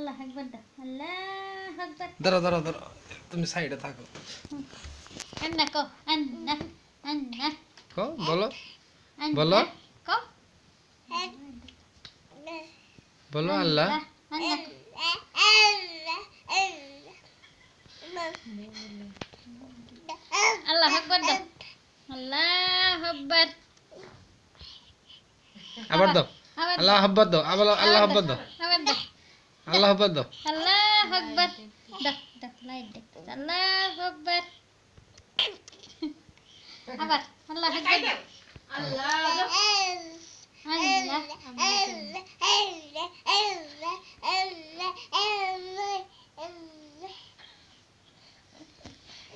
আল্লাহ আকবার দাও আল্লাহ আকবার ধরো ধরো ধরো তুমি সাইডে থাকো আন্না কো আন্না আন্না কো বলো আন্না বলো কো বলো আল্লাহ আন্না আল্লাহ আকবার দাও আল্লাহ আকবার আবার দাও আল্লাহ আকবার দাও আবার আল্লাহ আকবার দাও আবার দাও আল্লাহ আকবার দাও আল্লাহ আকবার দাও দাও লাইট দে আল্লাহ আকবার আবার আল্লাহ আকবার দাও আল্লাহ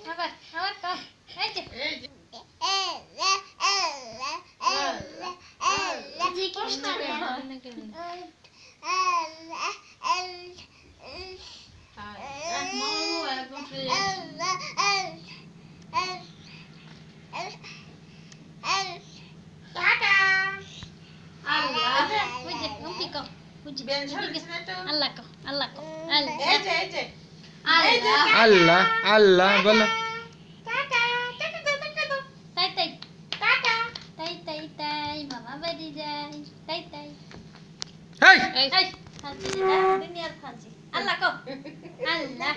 আবার আবার কও এই যে জি কৃষ্ণ আল্লাহ কো আল্লাহ কো আল্লাহ আল্লাহ বলো তাই তাই তাই তাই তাই মামা বাড়ি যাই তাই তাই হেই এই ফাজি দুনিয়ার ফাজি আল্লাহ কো আল্লাহ